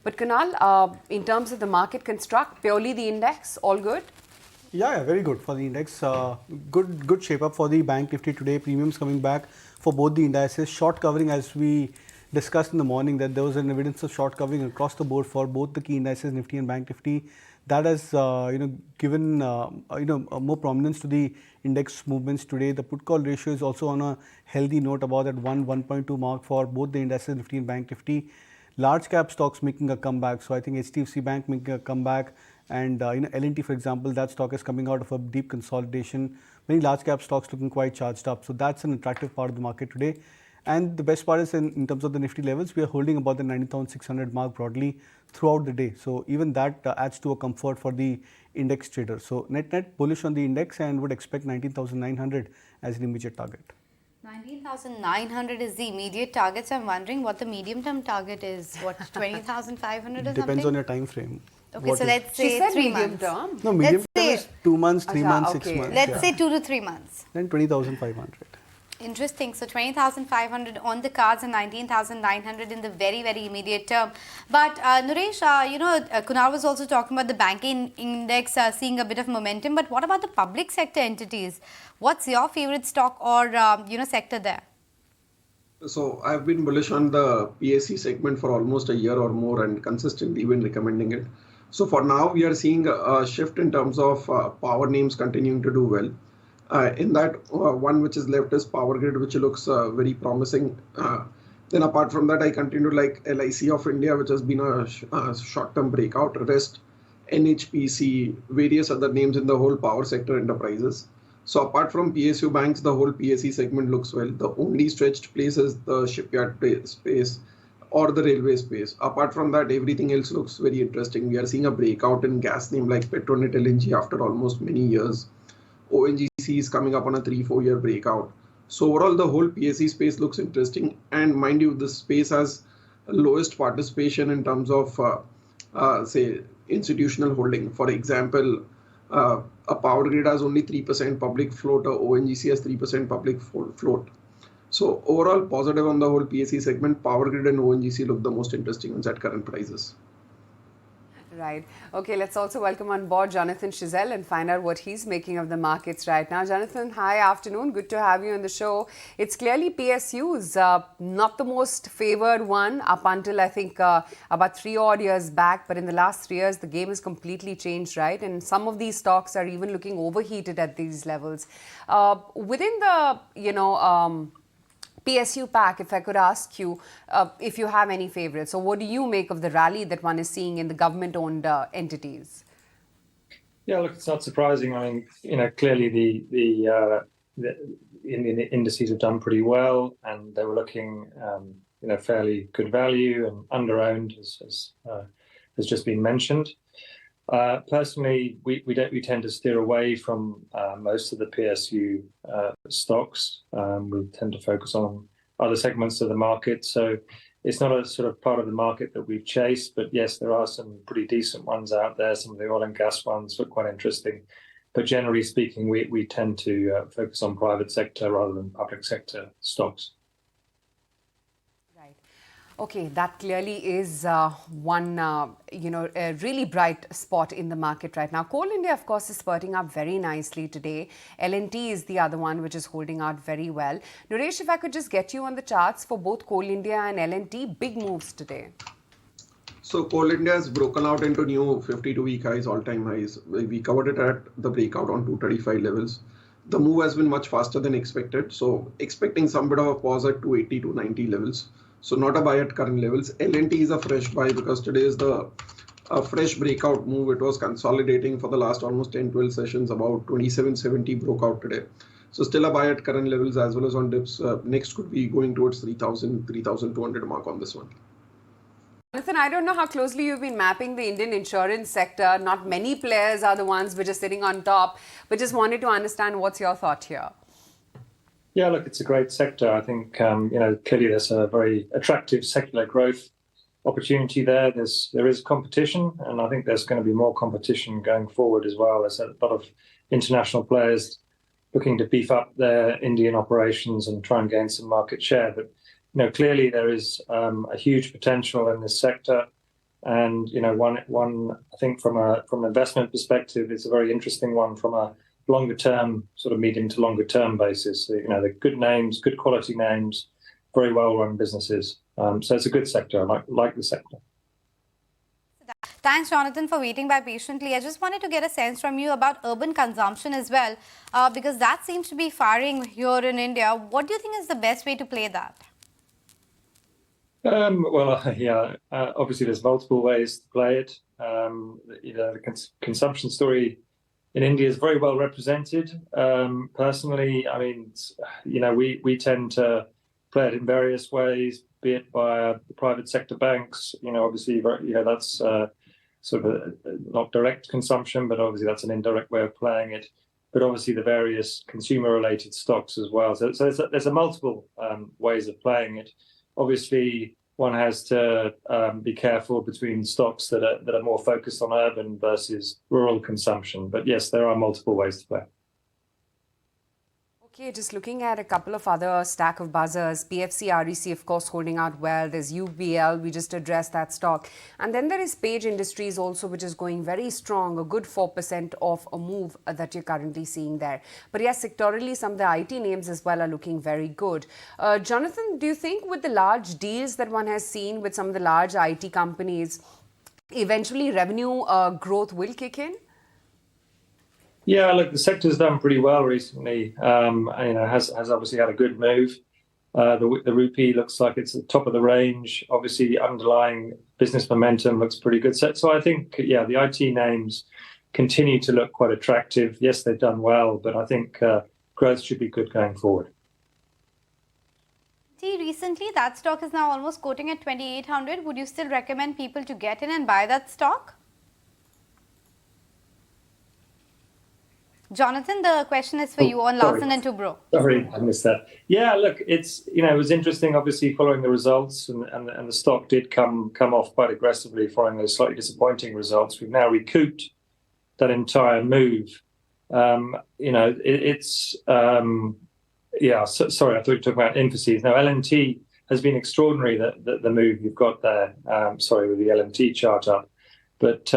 But Kunal, in terms of the market construct, purely the index, all good? Yeah, very good for the index. Good shape up for the Bank Nifty today. Premiums coming back for both the indices. Short covering, as we discussed in the morning, that there was an evidence of short covering across the board for both the key indices, Nifty and Bank Nifty. That has given more prominence to the index movements today. The put call ratio is also on a healthy note, about that 1.2 mark for both the indices, Nifty and Bank Nifty. Large cap stocks making a comeback. So I think HDFC Bank making a comeback, and L&T, for example, that stock is coming out of a deep consolidation. Many large cap stocks looking quite charged up. So that's an attractive part of the market today. And the best part is in terms of the Nifty levels, we are holding about the 19,600 mark broadly throughout the day. So even that adds to a comfort for the index trader. So net bullish on the index and would expect 19,900 as an immediate target. 19,900 is the immediate target. So I'm wondering what the medium-term target is. What, 20,500 or something? Depends on your time frame. Okay, so let's say 3 months. Term. No, medium term is 2 months, 3 months, okay. 6 months. Let's say 2 to 3 months. Then 20,500. Interesting. So 20,500 on the cards and 19,900 in the very, very immediate term. But Nooresh, Kunal was also talking about the banking index seeing a bit of momentum. But what about the public sector entities? What's your favorite stock or sector there? So I've been bullish on the PSC segment for almost a year or more and consistently been recommending it. So for now, we are seeing a shift in terms of power names continuing to do well. In that, one which is left is Power Grid, which looks very promising. Then apart from that, I continue to like LIC of India, which has been a short-term breakout. Rest, NHPC, various other names in the whole power sector enterprises. So apart from PSU banks, the whole PSE segment looks well. The only stretched place is the shipyard space or the railway space. Apart from that, everything else looks very interesting. We are seeing a breakout in gas name like Petronet LNG after almost many years. ONGC is coming up on a 3-4 year breakout. So overall, the whole PSE space looks interesting. And mind you, this space has lowest participation in terms of, say, institutional holding. For example, a Power Grid has only 3% public float, or ONGC has 3% public float. So overall, positive on the whole PSE segment. Power Grid and ONGC look the most interesting ones at current prices. Right. Okay, let's also welcome on board Jonathan Schiessl and find out what he's making of the markets right now. Jonathan, hi, afternoon. Good to have you on the show. It's clearly PSUs, not the most favored one up until I think about 3 odd years back. But in the last 3 years, the game has completely changed, right? And some of these stocks are even looking overheated at these levels. Within the, PSU pack, if I could ask you if you have any favorites, or what do you make of the rally that one is seeing in the government-owned entities? Yeah, look, it's not surprising. I mean, clearly the indices have done pretty well, and they were looking, fairly good value and under-owned, as has just been mentioned. Personally, we tend to steer away from most of the PSU stocks. We tend to focus on other segments of the market. So it's not a sort of part of the market that we've chased. But yes, there are some pretty decent ones out there. Some of the oil and gas ones look quite interesting. But generally speaking, we tend to focus on private sector rather than public sector stocks. Okay, that clearly is one, a really bright spot in the market right now. Coal India, of course, is spurting up very nicely today. L&T is the other one which is holding out very well. Nooresh, if I could just get you on the charts for both Coal India and L&T, big moves today. So Coal India has broken out into new 52-week highs, all-time highs. We covered it at the breakout on 235 levels. The move has been much faster than expected. So expecting some bit of a pause at 280 to 90 levels. So not a buy at current levels. L&T is a fresh buy because today is the fresh breakout move. It was consolidating for the last almost 10-12 sessions. About 2770 broke out today. So still a buy at current levels as well as on dips. Next could be going towards 3,000, 3,200 mark on this one. Jonathan, I don't know how closely you've been mapping the Indian insurance sector. Not many players are the ones which are sitting on top, but just wanted to understand what's your thought here. Yeah, look, it's a great sector. I think, clearly there's a very attractive secular growth opportunity there. There is competition, and I think there's going to be more competition going forward as well. There's a lot of international players looking to beef up their Indian operations and try and gain some market share. But, clearly there is a huge potential in this sector. And one I think from an investment perspective, it's a very interesting one from a longer term, sort of medium to longer term basis. So, they're good names, good quality names, very well run businesses. So it's a good sector. I like the sector. Thanks, Jonathan, for waiting by patiently. I just wanted to get a sense from you about urban consumption as well, because that seems to be firing here in India. What do you think is the best way to play that? Obviously there's multiple ways to play it. The consumption story in India is very well represented. Personally, I mean, we tend to play it in various ways, be it via the private sector banks. Obviously, that's sort of not direct consumption, but obviously that's an indirect way of playing it. But obviously the various consumer-related stocks as well. So there's a multiple ways of playing it. Obviously, one has to be careful between stocks that are more focused on urban versus rural consumption. But yes, there are multiple ways to play. Okay, just looking at a couple of other stack of buzzers, PFC, REC, of course, holding out well. There's UBL, we just addressed that stock. And then there is Page Industries also, which is going very strong, a good 4% of a move that you're currently seeing there. But yes, sectorally, some of the IT names as well are looking very good. Jonathan, do you think with the large deals that one has seen with some of the large IT companies, eventually revenue growth will kick in? Yeah, look, the sector's done pretty well recently. Has obviously had a good move. The rupee looks like it's at the top of the range. Obviously, underlying business momentum looks pretty good. So I think, the IT names continue to look quite attractive. Yes, they've done well, but I think growth should be good going forward. Recently, that stock is now almost quoting at 2,800. Would you still recommend people to get in and buy that stock? Jonathan, the question is for you on Larsen & Toubro. Sorry, I missed that. Yeah, look, it was interesting, obviously, following the results, and the stock did come off quite aggressively following those slightly disappointing results. We've now recouped that entire move. Sorry, I thought you were talking about Infosys. Now, LMT has been extraordinary, the move you've got there. Sorry, with the LMT chart up. But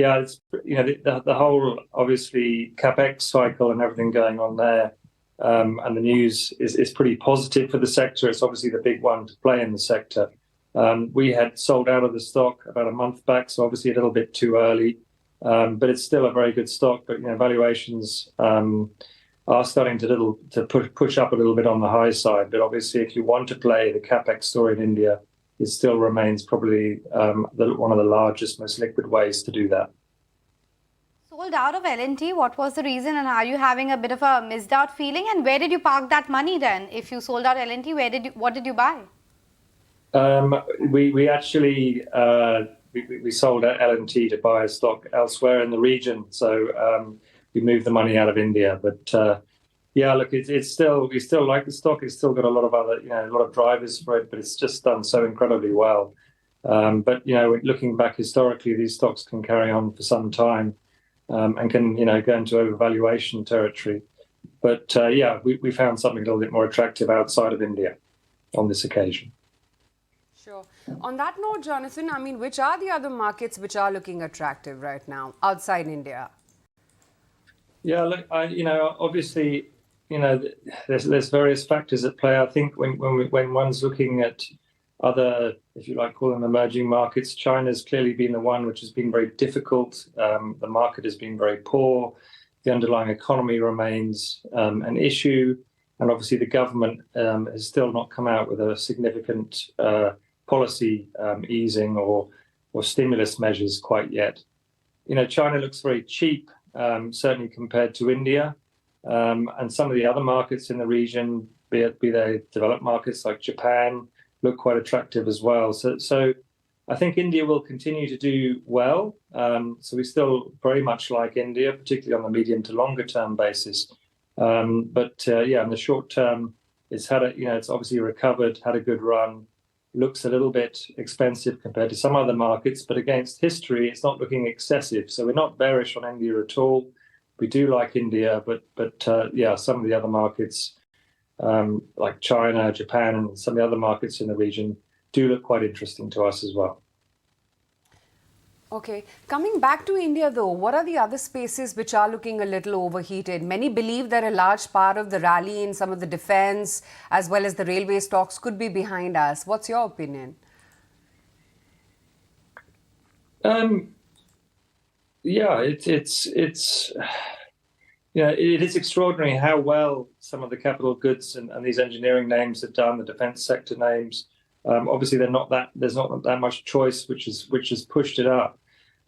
it's the whole obviously CapEx cycle and everything going on there, and the news is pretty positive for the sector. It's obviously the big one to play in the sector. We had sold out of the stock about a month back, so obviously a little bit too early, but it's still a very good stock. But valuations are starting to push up a little bit on the high side. But obviously, if you want to play the CapEx story in India, it still remains probably one of the largest, most liquid ways to do that. Sold out of L&T, what was the reason, and are you having a bit of a missed out feeling? And where did you park that money then? If you sold out L&T, what did you buy? We actually we sold L&T to buy a stock elsewhere in the region, so we moved the money out of India. But look, it's still, we still like the stock. It's still got a lot of other, a lot of drivers for it, but it's just done so incredibly well. But looking back historically, these stocks can carry on for some time, and can go into overvaluation territory. But we found something a little bit more attractive outside of India on this occasion. Sure. On that note, Jonathan, I mean, which are the other markets which are looking attractive right now outside India? Yeah, look, obviously, there's various factors at play. I think when one's looking at other, if you like, call them emerging markets, China's clearly been the one which has been very difficult. The market has been very poor. The underlying economy remains an issue. And obviously the government has still not come out with a significant policy easing or stimulus measures quite yet. China looks very cheap, certainly compared to India. And some of the other markets in the region, be they developed markets like Japan, look quite attractive as well. So I think India will continue to do well. So we still very much like India, particularly on the medium to longer term basis. But in the short term, it's had it's obviously recovered, had a good run. Looks a little bit expensive compared to some other markets, but against history, it's not looking excessive. So we're not bearish on India at all. We do like India, but some of the other markets, like China, Japan, and some of the other markets in the region do look quite interesting to us as well. Okay, coming back to India though, what are the other spaces which are looking a little overheated? Many believe that a large part of the rally in some of the defense as well as the railway stocks could be behind us. What's your opinion? Yeah, it's yeah, it is extraordinary how well some of the capital goods and these engineering names have done. The defense sector names, obviously, there's not that much choice, which has pushed it up.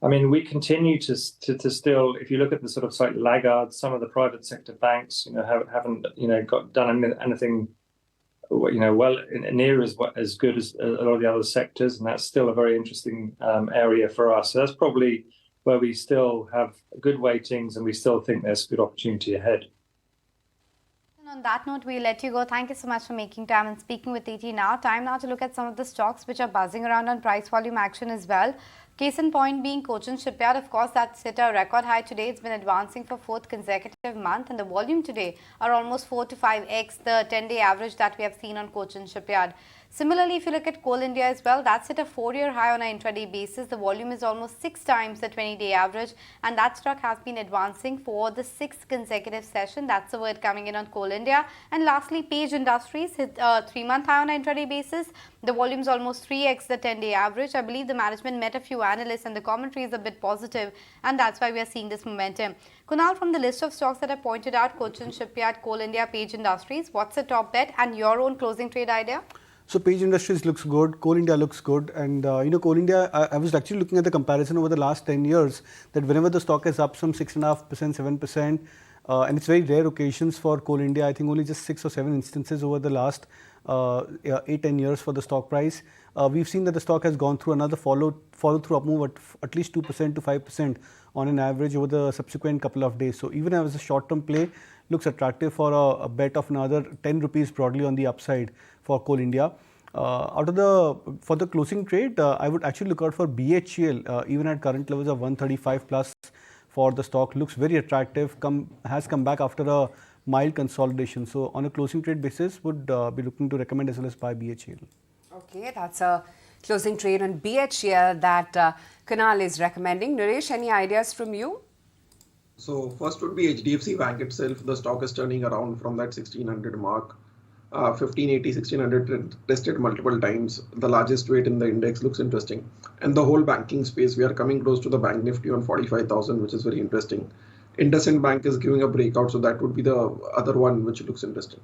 I mean, we continue to still, if you look at the sort of slight laggards, some of the private sector banks, haven't done anything, well near as good as a lot of the other sectors, and that's still a very interesting area for us. So that's probably where we still have good weightings, and we still think there's good opportunity ahead. And on that note, we'll let you go. Thank you so much for making time and speaking with ET now. Time now to look at some of the stocks which are buzzing around on price volume action as well. Case in point being Cochin Shipyard. Of course, that's hit a record high today. It's been advancing for fourth consecutive month, and the volume today are almost 4 to 5x the 10-day average that we have seen on Cochin Shipyard. Similarly, if you look at Coal India as well, that's hit a 4-year high on an intraday basis. The volume is almost 6 times the 20-day average, and that stock has been advancing for the 6th consecutive session. That's the word coming in on Coal India. And lastly, Page Industries hit a 3-month high on an intraday basis. The volume is almost 3x the 10-day average. I believe the management met a few analysts, and the commentary is a bit positive, and that's why we are seeing this momentum. Kunal, from the list of stocks that I pointed out, Cochin Shipyard, Coal India, Page Industries, what's the top bet and your own closing trade idea? So Page Industries looks good, Coal India looks good, and Coal India, I was actually looking at the comparison over the last 10 years that whenever the stock is up some 6.5%, 7%, and it's very rare occasions for Coal India, I think only just 6 or 7 instances over the last 8-10 years for the stock price. We've seen that the stock has gone through another follow-through up move at least 2% to 5% on an average over the subsequent couple of days. So even as a short-term play, looks attractive for a bet of another 10 rupees broadly on the upside for Coal India. For the closing trade, I would actually look out for BHEL, even at current levels of 135 plus for the stock. Looks very attractive, has come back after a mild consolidation. So on a closing trade basis, would be looking to recommend as well as buy BHEL. Okay, that's a closing trade on BHEL that Kunal is recommending. Nooresh, any ideas from you? So first would be HDFC Bank itself. The stock is turning around from that 1600 mark. 1580, 1600 tested multiple times. The largest weight in the index looks interesting. And the whole banking space, we are coming close to the Bank Nifty on 45,000, which is very interesting. IndusInd Bank is giving a breakout, so that would be the other one which looks interesting.